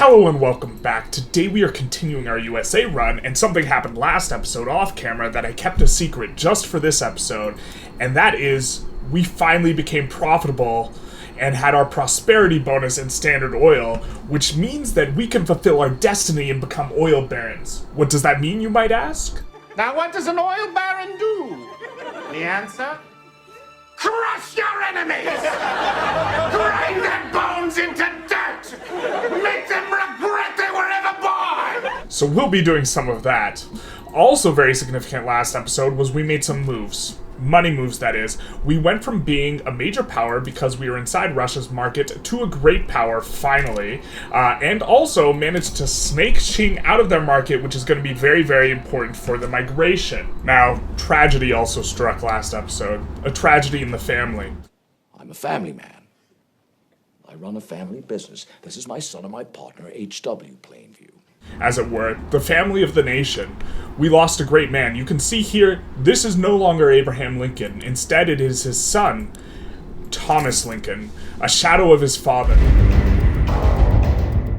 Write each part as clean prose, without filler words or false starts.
Hello and welcome back. Today we are continuing our USA run, and something happened last episode off camera that I kept a secret just for this episode, and that is, we finally became profitable and had our prosperity bonus in Standard Oil, which means that we can fulfill our destiny and become oil barons. What does that mean, you might ask? Now what does an oil baron do? The answer? Crush your enemies! Grind their bones into dirt! Make them regret they were ever born! So we'll be doing some of that. Also very significant last episode was we made some moves. Money moves, that is. We went from being a major power because we were inside Russia's market to a great power, finally, and also managed to snake Qing out of their market, which is going to be very, very important for the migration. Now, tragedy also struck last episode. A tragedy in the family. I'm a family man. I run a family business. This is my son and my partner, H.W. Plainview. As it were, the family of the nation. We lost a great man. You can see here, this is no longer Abraham Lincoln. Instead, it is his son, Thomas Lincoln, a shadow of his father.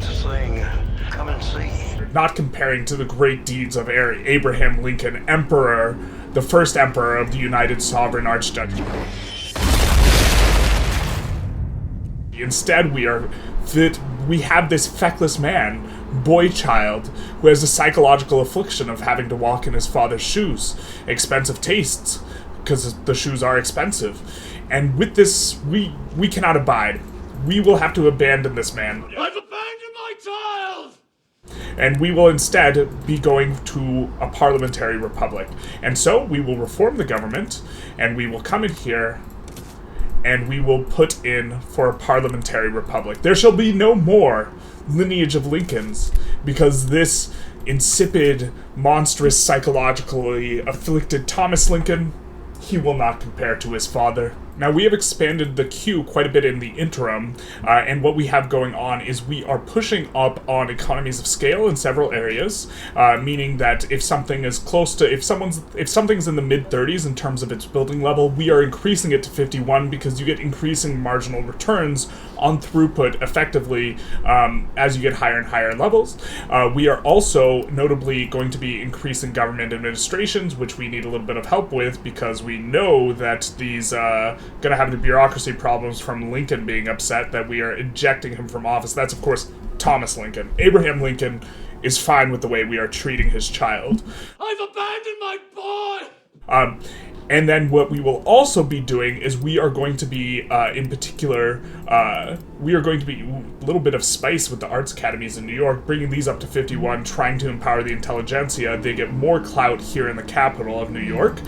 Sling, come and see. Not comparing to the great deeds of Abraham Lincoln, Emperor, the first Emperor of the United Sovereign Archduchy. Instead, we have this feckless man, boy child, who has a psychological affliction of having to walk in his father's shoes. Expensive tastes, because the shoes are expensive. And with this, we cannot abide. We will have to abandon this man. I've abandoned my child! And we will instead be going to a parliamentary republic. And so, we will reform the government, and we will come in here, and we will put in for a parliamentary republic. There shall be no more lineage of Lincolns, because this insipid, monstrous, psychologically afflicted Thomas Lincoln, he will not compare to his father. Now, we have expanded the queue quite a bit in the interim, and what we have going on is we are pushing up on economies of scale in several areas, meaning that if something is close to, if something's in the mid-30s in terms of its building level, we are increasing it to 51 because you get increasing marginal returns on throughput effectively as you get higher and higher levels. We are also notably going to be increasing government administrations, which we need a little bit of help with because we know that these going to have the bureaucracy problems from Lincoln being upset that we are ejecting him from office. That's, of course, Thomas Lincoln. Abraham Lincoln is fine with the way we are treating his child. I've abandoned my boy! And then what we will also be doing is we are going to be, in particular, we are going to be a little bit of spice with the arts academies in New York, bringing these up to 51, trying to empower the Intelligentsia. They get more clout here in the capital of New York.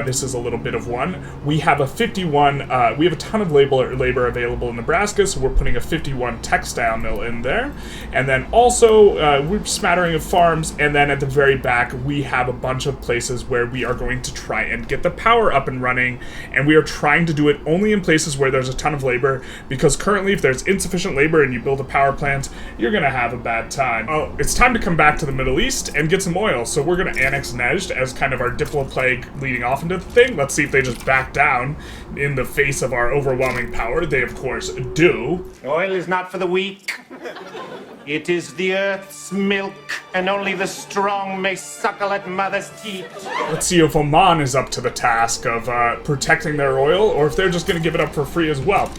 This is a little bit of one. We have a 51, we have a ton of labor available in Nebraska, so we're putting a 51 textile mill in there. And then also, we're smattering of farms, and then at the very back, we have a bunch of places where we are going to try and get the power up and running, and we are trying to do it only in places where there's a ton of labor, because currently if there's insufficient labor and you build a power plant, you're gonna have a bad time. Oh, it's time to come back to the Middle East and get some oil, so we're gonna annex Nejd as kind of our Diplo plague leading off into the thing. Let's see if they just back down in the face of our overwhelming power. They of course do. Oil is not for the weak. It is the earth's milk, and only the strong may suckle at mother's teat. Let's see if Oman is up to the task of protecting their oil, or if they're just going to give it up for free as well.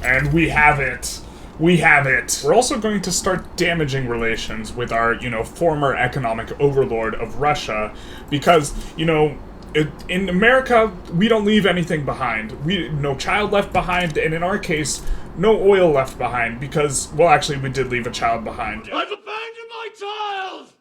And we have it. We have it. We're also going to start damaging relations with our, former economic overlord of Russia, because, in America, we don't leave anything behind. No child left behind, and in our case, no oil left behind, because, well, actually, we did leave a child behind. I've abandoned my child!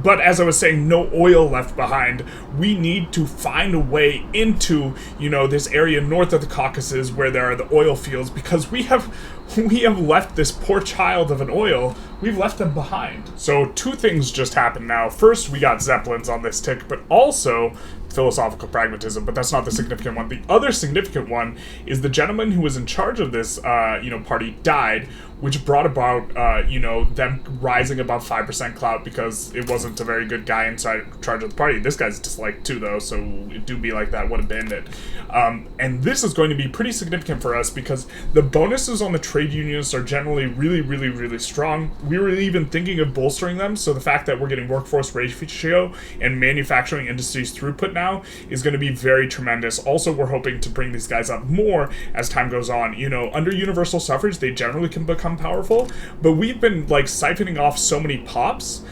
But as I was saying, no oil left behind. We need to find a way into, this area north of the Caucasus where there are the oil fields, because we have left this poor child of an oil. We've left them behind. So two things just happened now. First, we got Zeppelins on this tick, but also philosophical pragmatism, but that's not the significant one. The other significant one is the gentleman who was in charge of this, party died, which brought about, them rising above 5% clout because it wasn't a very good guy in charge of the party. This guy's disliked too, though, so it do be like that would have been it. And this is going to be pretty significant for us because the bonuses on the trade unions are generally really, really, really strong. We were even thinking of bolstering them, so the fact that we're getting workforce ratio and manufacturing industries throughput now is going to be very tremendous. Also, we're hoping to bring these guys up more as time goes on. Under universal suffrage, they generally can become powerful, but we've been like siphoning off so many pops,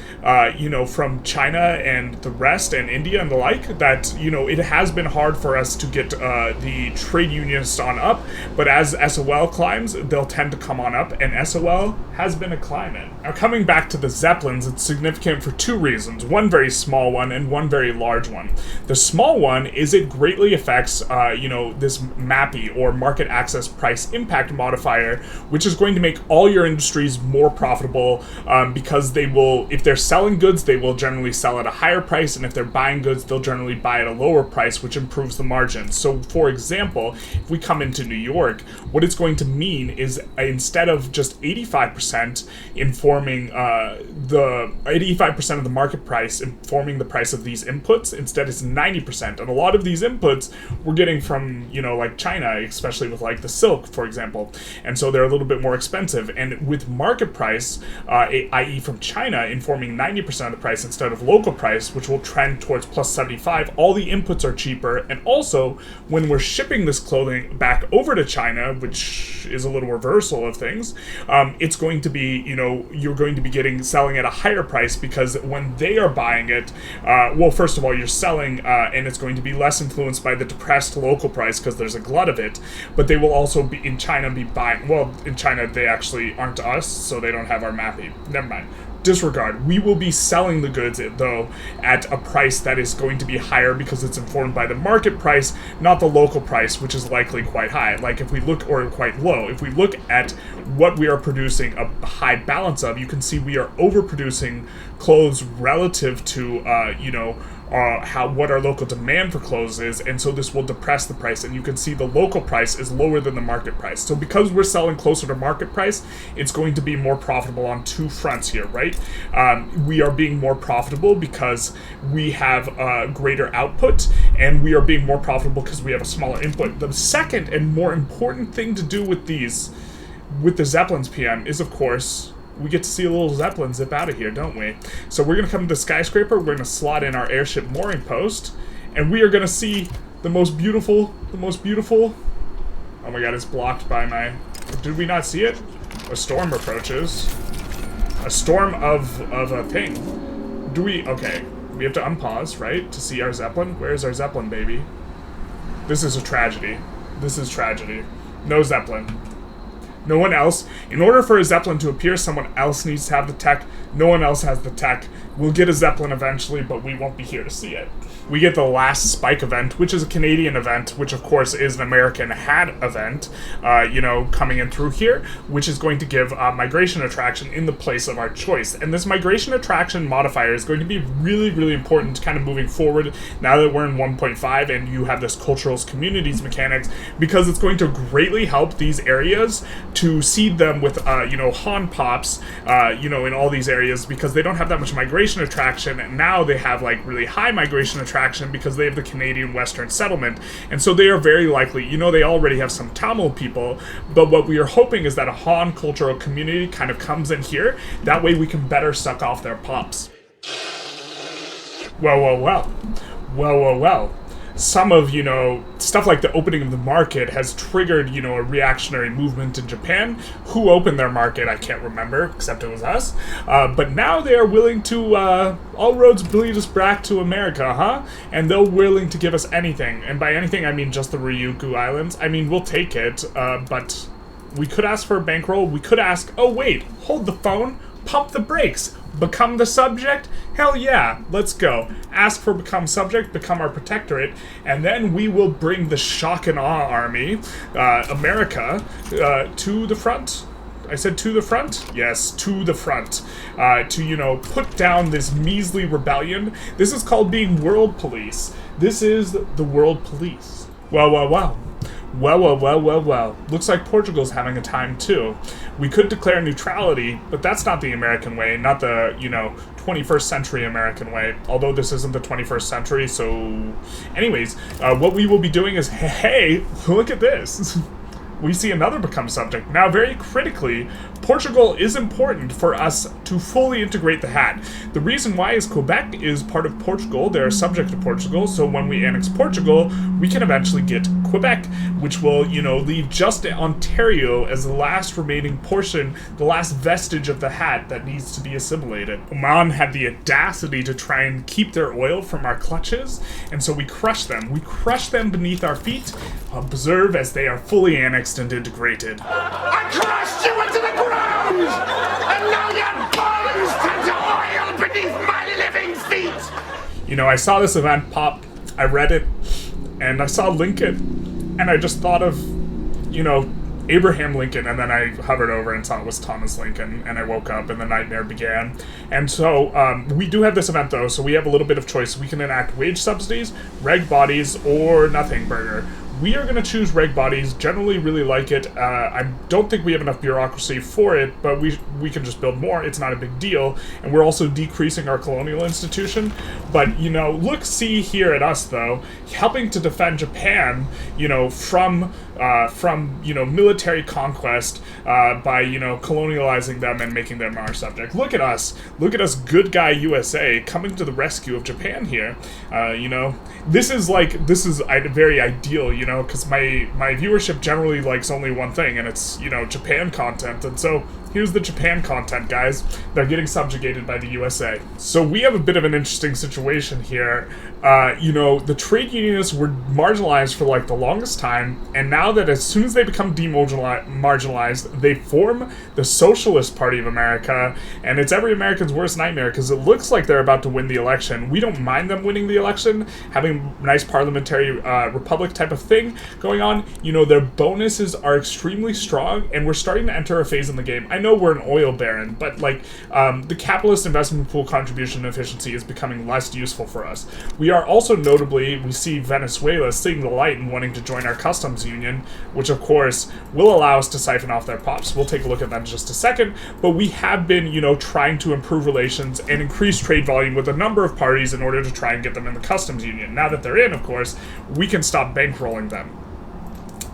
from China and the rest and India and the like, that, it has been hard for us to get the trade unionists on up, but as SOL climbs, they'll tend to come on up, and SOL has been a climbing. Now, coming back to the Zeppelins, it's significant for two reasons, one very small one and one very large one. The small one is it greatly affects, this MAPI, or market access price impact modifier, which is going to make all your industries more profitable, because they will, if they're selling goods, they will generally sell at a higher price, and if they're buying goods, they'll generally buy at a lower price, which improves the margin. So, for example, if we come into New York, what it's going to mean is instead of just 85% informing the 85% of the market price informing the price of these inputs, instead it's 90%. And a lot of these inputs we're getting from, like China, especially with like the silk, for example. And so they're a little bit more expensive. And with market price, i.e. from China, informing 90% of the price instead of local price, which will trend towards plus 75, all the inputs are cheaper. And also, when we're shipping this clothing back over to China, which is a little reversal of things, it's going to be, you're going to be selling at a higher price, because when they are buying it, first of all, you're selling, and it's going to be less influenced by the depressed local price because there's a glut of it, but they will also be in China be buying, in China they actually aren't us, so they don't have our mapping. Never mind. Disregard. We will be selling the goods, though, at a price that is going to be higher because it's informed by the market price, not the local price, which is likely quite high. Like if we look, or quite low. If we look at what we are producing a high balance of, you can see we are overproducing clothes relative to, what our local demand for clothes is, and so this will depress the price, and you can see the local price is lower than the market price. So because we're selling closer to market price, it's going to be more profitable on two fronts here, right? We are being more profitable because we have greater output, and we are being more profitable because we have a smaller input. The second and more important thing to do with the Zeppelins PM is, of course, we get to see a little Zeppelin zip out of here, don't we? So we're going to come to the skyscraper, we're going to slot in our airship mooring post, and we are going to see the most beautiful, oh my god, it's blocked by my, did we not see it? A storm approaches. A storm of a thing. Okay, we have to unpause, right, to see our Zeppelin? Where's our Zeppelin, baby? This is a tragedy. This is tragedy. No Zeppelin. No one else. In order for a Zeppelin to appear, someone else needs to have the tech. No one else has the tech. We'll get a Zeppelin eventually, but we won't be here to see it. We get the last Spike event, which is a Canadian event, which of course is an American had event, coming in through here, which is going to give migration attraction in the place of our choice. And this migration attraction modifier is going to be really, really important kind of moving forward now that we're in 1.5 and you have this cultural communities mechanics, because it's going to greatly help these areas to seed them with, Han pops, in all these areas, because they don't have that much migration attraction, and now they have like really high migration attraction because they have the Canadian Western settlement, and so they are very likely, they already have some Tamil people, but what we are hoping is that a Han cultural community kind of comes in here, that way we can better suck off their pops. Well. Some of, stuff like the opening of the market has triggered, a reactionary movement in Japan. Who opened their market? I can't remember, except it was us. But now they are willing to, all roads lead us back to America, huh? And they're willing to give us anything. And by anything, I mean just the Ryukyu Islands. I mean, we'll take it, but we could ask for a bankroll. We could ask, oh wait, hold the phone, pump the brakes. Become the subject? Hell yeah, let's go. Ask for become subject, become our protectorate, and then we will bring the shock and awe army, America, to the front. I said to the front? Yes, to the front. To, put down this measly rebellion. This is called being world police. This is the world police. Well, well, well. Well, well, well, well, well. Looks like Portugal's having a time too. We could declare neutrality, but that's not the American way, not the, 21st century American way. Although this isn't the 21st century, so... Anyways, what we will be doing is, hey, look at this. We see another become subject. Now, very critically, Portugal is important for us to fully integrate the hat. The reason why is Quebec is part of Portugal. They're subject to Portugal, so when we annex Portugal, we can eventually get Quebec, which will, leave just Ontario as the last remaining portion, the last vestige of the hat that needs to be assimilated. Oman had the audacity to try and keep their oil from our clutches, and so we crush them. We crush them beneath our feet, observe as they are fully annexed and integrated. I crushed you into the ground! And now your bones turn to oil beneath my living feet! I saw this event pop, I read it, and I saw Lincoln, and I just thought of, Abraham Lincoln, and then I hovered over and saw it was Thomas Lincoln, and I woke up and the nightmare began. And so we do have this event though, so we have a little bit of choice. We can enact wage subsidies, reg bodies, or nothing burger. We are going to choose reg bodies, generally really like it. I don't think we have enough bureaucracy for it, but we can just build more. It's not a big deal. And we're also decreasing our colonial institution. But, see here at us, though, helping to defend Japan, from military conquest by, colonializing them and making them our subject. Look at us. Look at us, good guy USA, coming to the rescue of Japan here. This is very ideal, because my viewership generally likes only one thing, and it's, Japan content. And so here's the Japan content, guys. They're getting subjugated by the USA. So we have a bit of an interesting situation here. The trade unionists were marginalized for the longest time, and now that as soon as they become marginalized, they form the Socialist Party of America, and it's every American's worst nightmare because it looks like they're about to win the election. We don't mind them winning the election, having a nice parliamentary republic type of thing going on. Their bonuses are extremely strong, and we're starting to enter a phase in the game. I know we're an oil baron, but the capitalist investment pool contribution efficiency is becoming less useful for us. We are also notably, we see Venezuela seeing the light and wanting to join our customs union, which of course will allow us to siphon off their pops. We'll take a look at that in just a second, but we have been, trying to improve relations and increase trade volume with a number of parties in order to try and get them in the customs union. Now that they're in, of course, we can stop bankrolling them.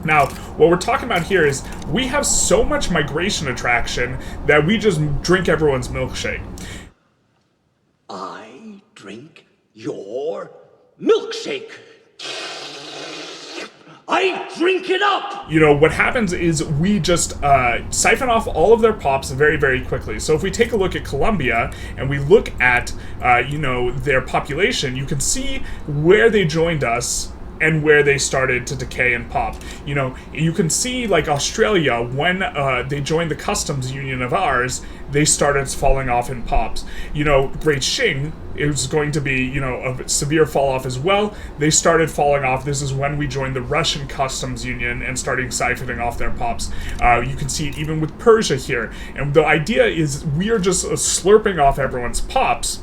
Now, what we're talking about here is we have so much migration attraction that we just drink everyone's milkshake. I drink your milkshake. I drink it up! What happens is we just siphon off all of their pops very, very quickly. So if we take a look at Colombia and we look at, their population, you can see where they joined us and where they started to decay and pop. You can see, Australia, when they joined the customs union of ours, they started falling off in pops. Great Qing, it was going to be, a severe fall off as well. They started falling off. This is when we joined the Russian customs union and starting siphoning off their pops. You can see it even with Persia here. And the idea is we are just slurping off everyone's pops.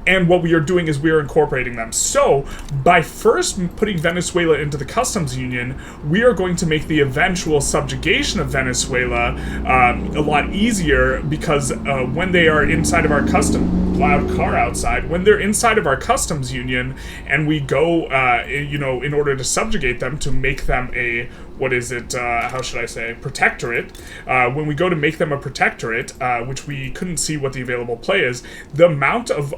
And what we are doing is we are incorporating them. So, by first putting Venezuela into the customs union, we are going to make the eventual subjugation of Venezuela a lot easier, because when they are inside of our loud car outside, when they're inside of our customs union, and we go, in order to subjugate them, to make them a, protectorate, when we go to make them a protectorate, which we couldn't see what the available play is, the amount of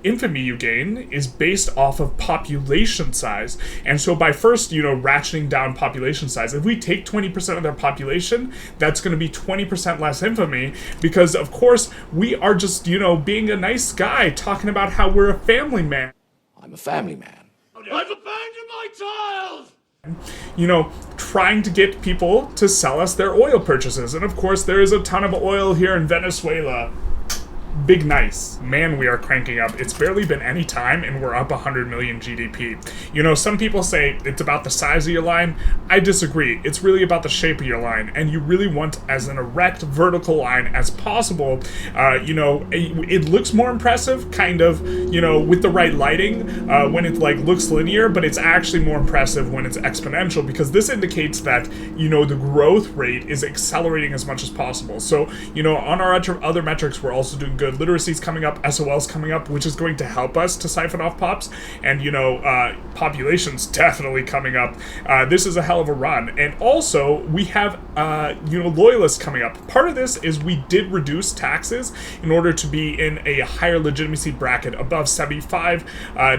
infamy you gain is based off of population size. And so by first, ratcheting down population size, if we take 20% of their population, that's going to be 20% less infamy, because of course we are just, being a nice guy, talking about how we're a family man. I'm a family man. I've abandoned my child! Trying to get people to sell us their oil purchases. And of course, there is a ton of oil here in Venezuela. big nice. Man, we are cranking up. It's barely been any time, and we're up 100 million GDP. You know, some people say it's about the size of your line. I disagree. It's really about the shape of your line, and you really want as an erect vertical line as possible. You know, it looks more impressive, kind of, you know, with the right lighting, when it like looks linear, but it's actually more impressive when it's exponential, because this indicates that, you know, the growth rate is accelerating as much as possible. So, you know, on our other metrics, we're also doing good. Literacy's coming up, SOL's coming up, which is going to help us to siphon off pops, and, you know, population's definitely coming up. This is a hell of a run. And also, we have, you know, loyalists coming up. Part of this is we did reduce taxes in order to be in a higher legitimacy bracket above 75,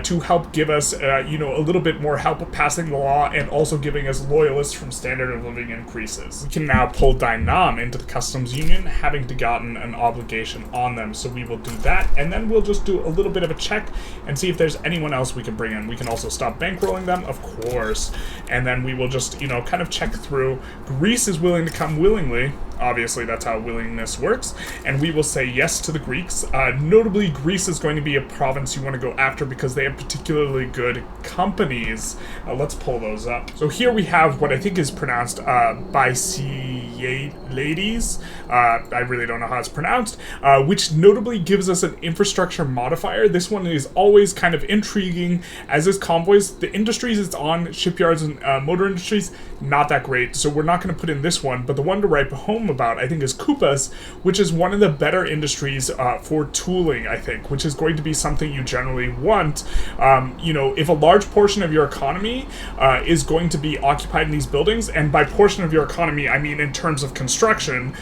to help give us, you know, a little bit more help passing the law, and also giving us loyalists from standard of living increases. We can now pull Dynam into the customs union, having gotten an obligation on them. So we will do that, and then we'll just do a little bit of a check and see if there's anyone else we can bring in. We can also stop bankrolling them, of course, and then we will just, you know, kind of check through. Greece is willing to come willingly. Obviously, that's how willingness works, and we will say yes to the Greeks. Notably, Greece is going to be a province you want to go after because they have particularly good companies. Let's pull those up. So here we have what I think is pronounced Ladies. I really don't know how it's pronounced, which notably gives us an infrastructure modifier. This one is always kind of intriguing, as is convoys. The industries it's on, shipyards and motor industries, not that great, so we're not going to put in this one. But the one to write home about, I think, is Kupas, which is one of the better industries for tooling, I think, which is going to be something you generally want. You know, if a large portion of your economy is going to be occupied in these buildings, and by portion of your economy, I mean in terms of construction,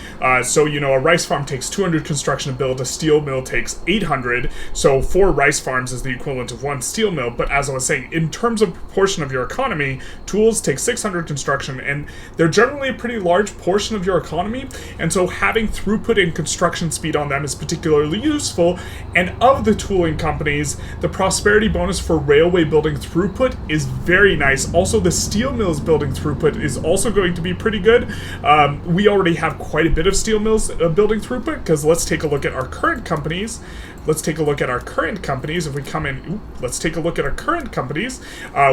so, you know, a rice farm takes 200 construction to build, a steel mill takes 800, so 4 rice farms is the equivalent of 1 steel mill. But as I was saying, in terms of proportion of your economy, tools take 600 construction, and they're generally a pretty large portion of your economy, and so having throughput and construction speed on them is particularly useful. And of the tooling companies, the prosperity bonus for railway building throughput is very nice. Also, the steel mills building throughput is also going to be pretty good. We already have quite a bit of steel mills building throughput, because let's take a look at our current companies. Let's take a look at our current companies. If we come in, let's take a look at our current companies.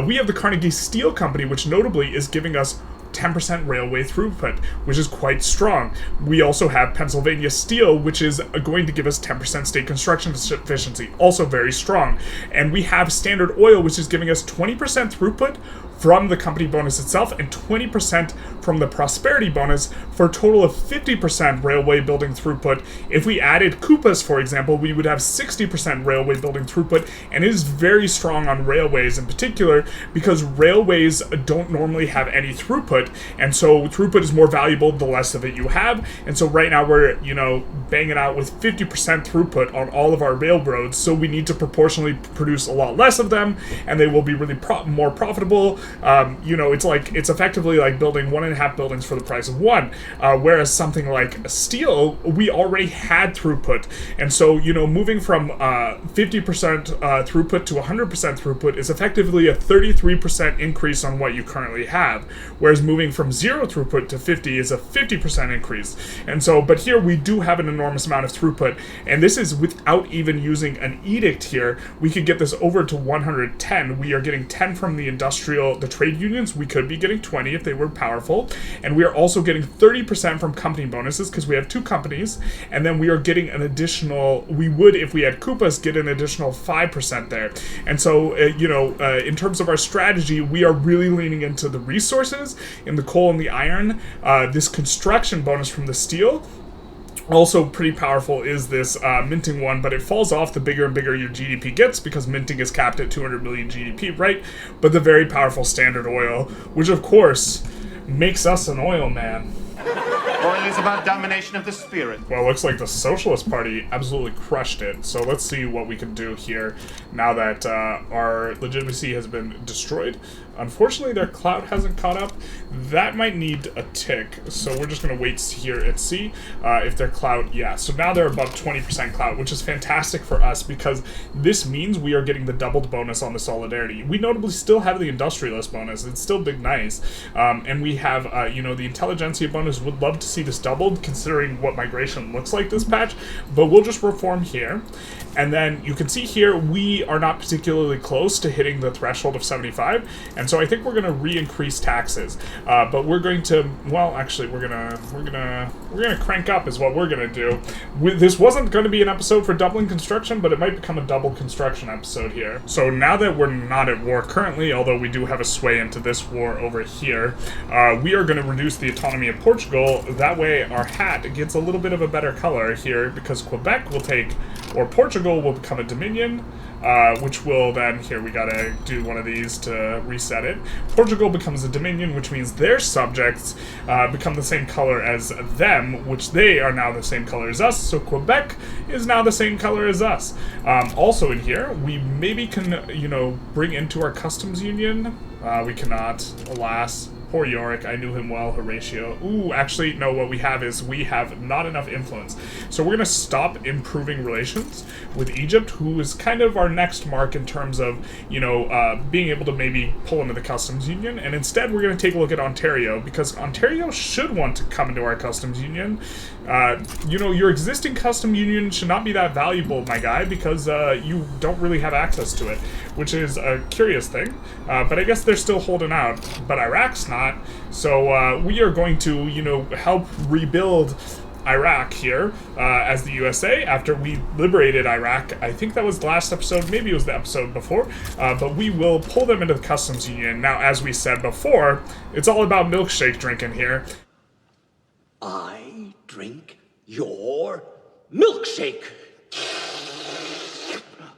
We have the Carnegie Steel Company, which notably is giving us 10% railway throughput, which is quite strong. We also have Pennsylvania Steel, which is going to give us 10% state construction efficiency, also very strong. And we have Standard Oil, which is giving us 20% throughput from the company bonus itself and 20% from the prosperity bonus, for a total of 50% railway building throughput. If we added Kupas, for example, we would have 60% railway building throughput, and it is very strong on railways in particular, because railways don't normally have any throughput, and so throughput is more valuable the less of it you have. And so right now we're, you know, banging out with 50% throughput on all of our railroads, so we need to proportionally produce a lot less of them, and they will be really more profitable. You know, it's effectively like building 1.5 buildings for the price of 1, whereas something like steel, we already had throughput, and so, you know, moving from 50% throughput to 100% throughput is effectively a 33% increase on what you currently have, whereas moving from 0 throughput to 50 is a 50% increase. And so, but here we do have an enormous amount of throughput, and this is without even using an edict here. We could get this over to 110. We are getting 10 from the the trade unions. We could be getting 20 if they were powerful, and we are also getting 30% from company bonuses, because we have 2 companies, and then we are getting an additional, we would, if we had Kupas, get an additional 5% there. And so, you know, in terms of our strategy, we are really leaning into the resources, in the coal and the iron. This construction bonus from the steel, also pretty powerful, is this minting one, but it falls off the bigger and bigger your GDP gets, because minting is capped at 200 million GDP, right? But the very powerful Standard Oil, which of course makes us an oil man. Oil is about domination of the spirit. Well, it looks like the Socialist Party absolutely crushed it. So let's see what we can do here now that our legitimacy has been destroyed. Unfortunately, their clout hasn't caught up. That might need a tick, so we're just going to wait here and see if their clout, yeah. So now they're above 20% clout, which is fantastic for us, because this means we are getting the doubled bonus on the Solidarity. We notably still have the Industrialist bonus. It's still big nice. And we have, you know, the Intelligentsia bonus. Would love to see the just doubled considering what migration looks like this patch, but we'll just reform here. And then you can see here we are not particularly close to hitting the threshold of 75, and so I think we're going to re-increase taxes. But we're going to, well, actually, we're gonna crank up is what we're gonna do. This wasn't going to be an episode for doubling construction, but it might become a double construction episode here. So now that we're not at war currently, although we do have a sway into this war over here, we are going to reduce the autonomy of Portugal. That way, our hat gets a little bit of a better color here because Quebec will take, or Portugal will become a dominion, which will then, here we gotta do one of these to reset it. Portugal becomes a dominion, which means their subjects become the same color as them, which they are now the same color as us, so Quebec is now the same color as us. Also in here, we maybe can, you know, bring into our customs union. We cannot, alas. Poor Yorick, I knew him well, Horatio. Ooh, actually, no, what we have is we have not enough influence. So we're going to stop improving relations with Egypt, who is kind of our next mark in terms of, you know, being able to maybe pull into the customs union. And instead, we're going to take a look at Ontario, because Ontario should want to come into our customs union. You know, your existing custom union should not be that valuable, my guy, because you don't really have access to it, which is a curious thing. But I guess they're still holding out, but Iraq's not. So we are going to, you know, help rebuild Iraq here as the USA after we liberated Iraq. I think that was the last episode, maybe it was the episode before, but we will pull them into the customs union. Now, as we said before, it's all about milkshake drinking here. I drink your milkshake.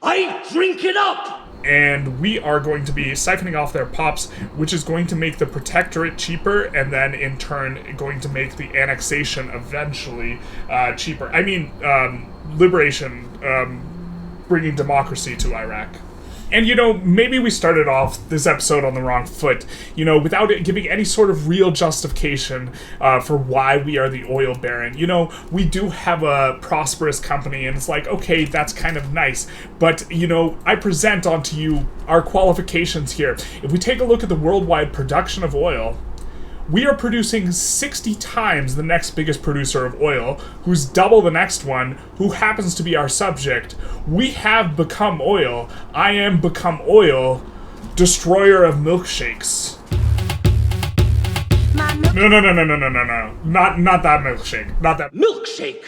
I drink it up! And we are going to be siphoning off their pops, which is going to make the protectorate cheaper, and then in turn going to make the annexation eventually cheaper. I mean, liberation, bringing democracy to Iraq. And, you know, maybe we started off this episode on the wrong foot, you know, without it giving any sort of real justification for why we are the oil baron. You know, we do have a prosperous company, and it's like, okay, that's kind of nice. But, you know, I present onto you our qualifications here. If we take a look at the worldwide production of oil, we are producing 60 times the next biggest producer of oil, who's double the next one, who happens to be our subject. We have become oil. I am become oil, destroyer of milkshakes. No. Not that milkshake. Not that Milkshake!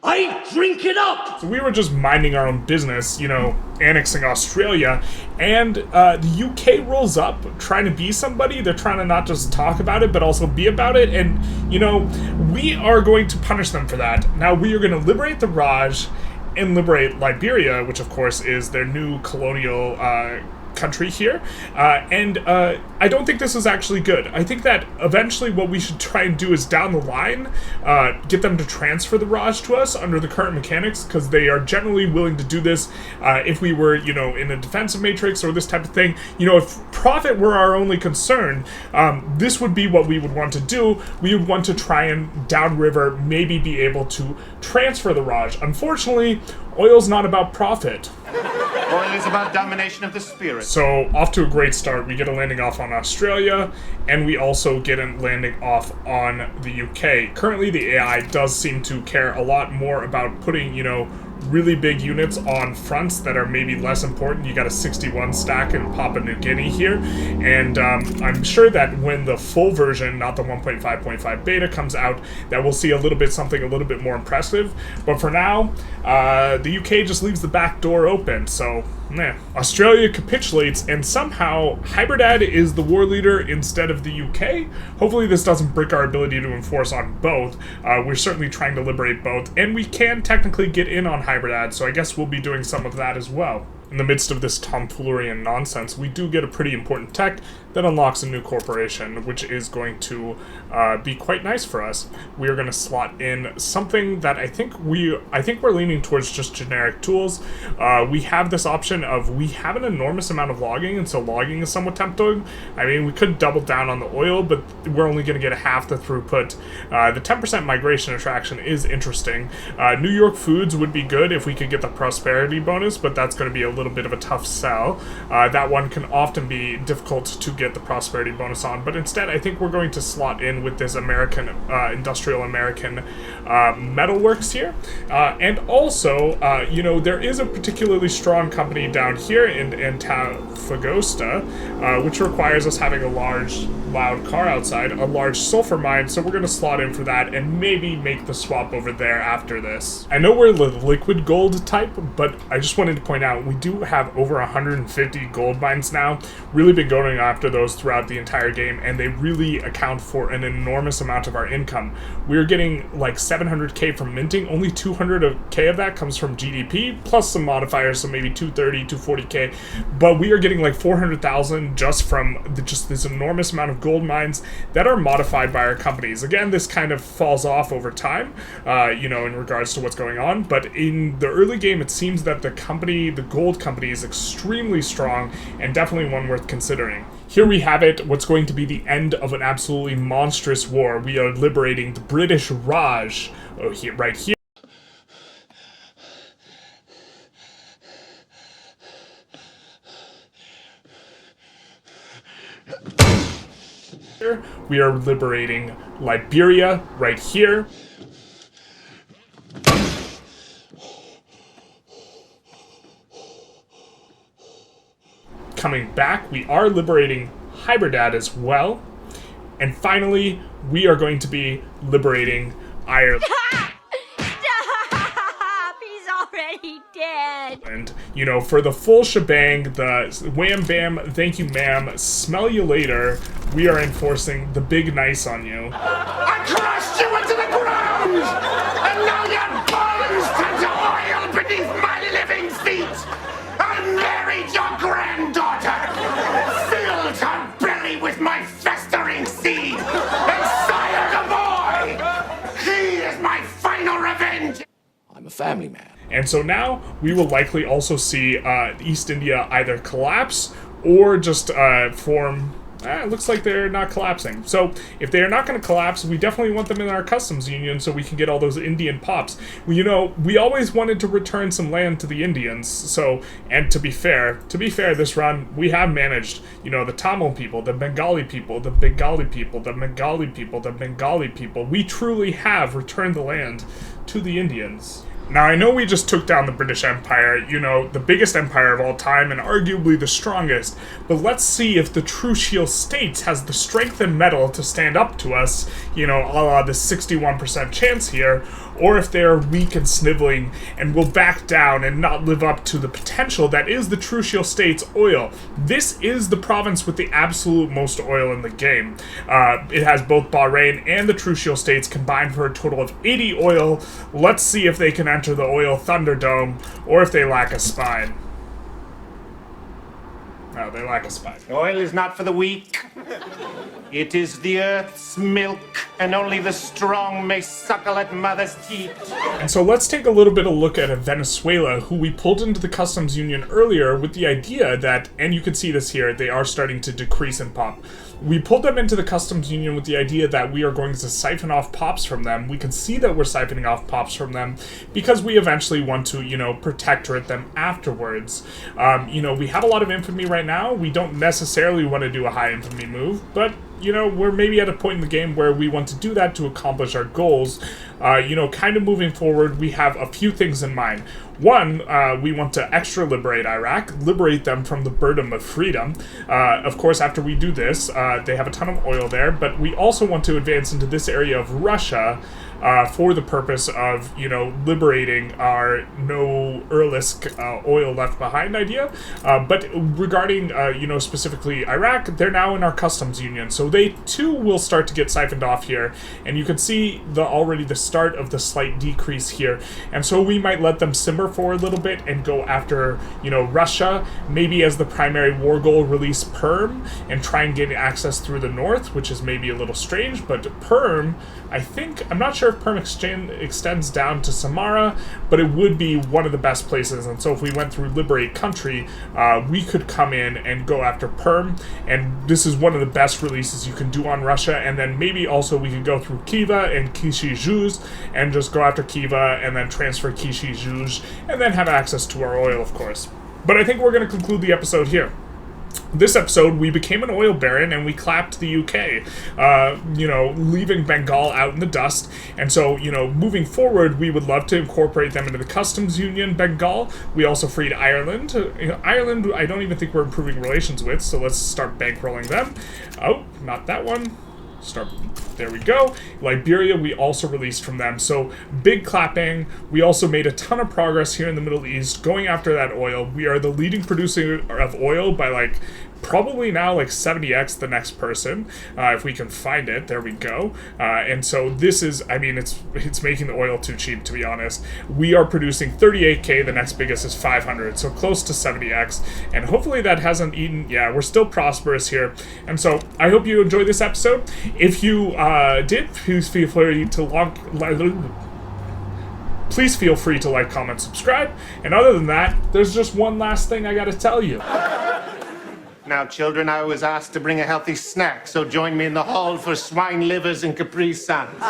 I drink it up! So we were just minding our own business, you know, annexing Australia, and the UK rolls up trying to be somebody. They're trying to not just talk about it, but also be about it, and, you know, we are going to punish them for that. Now, we are going to liberate the Raj and liberate Liberia, which, of course, is their new colonial country here, and I don't think this is actually good. I think that eventually what we should try and do is down the line get them to transfer the Raj to us under the current mechanics, because they are generally willing to do this if we were, you know, in a defensive matrix or this type of thing. You know, if profit were our only concern, this would be what we would want to do. We would want to try and downriver maybe be able to transfer the Raj. Unfortunately, oil's not about profit. Oil is about domination of the spirit. So, off to a great start. We get a landing off on Australia, and we also get a landing off on the UK. Currently, the AI does seem to care a lot more about putting, you know, really big units on fronts that are maybe less important. You got a 61 stack in Papua New Guinea here, and I'm sure that when the full version, not the 1.5.5 beta, comes out, that we'll see something a little bit more impressive. But for now, the UK just leaves the back door open, so Australia capitulates, and somehow Hybridad is the war leader instead of the UK. Hopefully this doesn't break our ability to enforce on both. We're certainly trying to liberate both, and we can technically get in on Hybridad, so I guess we'll be doing some of that as well. In the midst of this tomfoolery and nonsense, we do get a pretty important tech that unlocks a new corporation, which is going to be quite nice for us. We are going to slot in something that I think we're leaning towards just generic tools. We have this option of, we have an enormous amount of logging, and so logging is somewhat tempting. I mean, we could double down on the oil, but we're only going to get half the throughput. The 10% migration attraction is interesting. New York Foods would be good if we could get the prosperity bonus, but that's going to be a little bit of a tough sell. That one can often be difficult to get the prosperity bonus on, but instead I think we're going to slot in with this American, industrial American metalworks here. And also, you know, there is a particularly strong company down here in Antofagasta, which requires us having a large, loud car outside, a large sulfur mine, so we're going to slot in for that and maybe make the swap over there after this. I know we're the liquid gold type, but I just wanted to point out we do have over 150 gold mines now. Really been going after those throughout the entire game, and they really account for an enormous amount of our income. We're getting like 700k from minting, only 200k of that comes from GDP, plus some modifiers, so maybe 230, 240k, but we are getting like 400,000 just from just this enormous amount of gold mines that are modified by our companies. Again, this kind of falls off over time, you know, in regards to what's going on, but in the early game, it seems that the gold company is extremely strong and definitely one worth considering. Here we have it, what's going to be the end of an absolutely monstrous war. We are liberating the British Raj, right here. We are liberating Liberia right here. Coming back, we are liberating Hybridad as well. And finally, we are going to be liberating Ireland. Stop! He's already dead. And, you know, for the full shebang, the wham bam, thank you ma'am, smell you later, we are enforcing the big nice on you. I crushed you into the ground! And now your bones turn to oil beneath my living feet! I married your granddaughter! Filled her belly with my festering seed! And sired a boy! He is my final revenge! I'm a family man. And so now we will likely also see East India either collapse or just form. It looks like they're not collapsing. So if they are not going to collapse, we definitely want them in our customs union so we can get all those Indian pops. Well, you know, we always wanted to return some land to the Indians. So, and to be fair, this run, we have managed, you know, the Tamil people, the Bengali people, the Bengali people, the Bengali people, the Bengali people. We truly have returned the land to the Indians. Now, I know we just took down the British Empire, you know, the biggest empire of all time and arguably the strongest, but let's see if the true Shield States has the strength and mettle to stand up to us, you know, a la the 61% chance here, or if they are weak and sniveling and will back down and not live up to the potential that is the true Shield States oil. This is the province with the absolute most oil in the game. It has both Bahrain and the true Shield States combined for a total of 80 oil. Let's see if they can enter the oil Thunderdome, or if they lack a spine. No, they lack a spine. Oil is not for the weak. It is the earth's milk, and only the strong may suckle at mother's teat. And so let's take a little bit of a look at Venezuela, who we pulled into the customs union earlier with the idea that, and you can see this here, they are starting to decrease in pop. We pulled them into the customs union with the idea that we are going to siphon off pops from them. We can see that we're siphoning off pops from them because we eventually want to, you know, protectorate them afterwards. You know, we have a lot of infamy right now. We don't necessarily want to do a high infamy move, but you know, we're maybe at a point in the game where we want to do that to accomplish our goals. You know, kind of moving forward, we have a few things in mind. One, we want to extra liberate Iraq, liberate them from the burden of freedom. Of course, after we do this, they have a ton of oil there, but we also want to advance into this area of Russia for the purpose of, you know, liberating our no Erlisk oil left behind idea. But regarding, you know, specifically Iraq, they're now in our customs union, so they too will start to get siphoned off here, and you can see already the start of the slight decrease here. And so we might let them simmer for a little bit and go after, you know, Russia, maybe as the primary war goal, release Perm and try and get access through the north, which is maybe a little strange, but Perm, I'm not sure if Perm extends down to Samara, but it would be one of the best places. And so if we went through Liberate Country, we could come in and go after Perm, and this is one of the best releases you can do on Russia. And then maybe also we could go through Khiva and Kishijuz and just go after Khiva and then transfer Kishijuz and then have access to our oil, of course. But I think we're going to conclude the episode here. This episode, we became an oil baron and we clapped the UK, leaving Bengal out in the dust. And so, moving forward, we would love to incorporate them into the customs union, Bengal. We also freed Ireland. Ireland, I don't even think we're improving relations with, so let's start bankrolling them. Oh, not that one. There we go. Liberia, we also released from them. So big clapping. We also made a ton of progress here in the Middle East going after that oil. We are the leading producer of oil by probably now 70x the next person, if we can find it. There we go. And so this is, it's making the oil too cheap, to be honest. We are producing 38k, the next biggest is 500, so close to 70x, and hopefully that hasn't eaten. Yeah, we're still prosperous here. And so I hope you enjoyed this episode. If you did, please feel free to like, comment, subscribe. And other than that, there's just one last thing I gotta tell you. Now, children, I was asked to bring a healthy snack, so join me in the hall for swine livers and Capri Suns.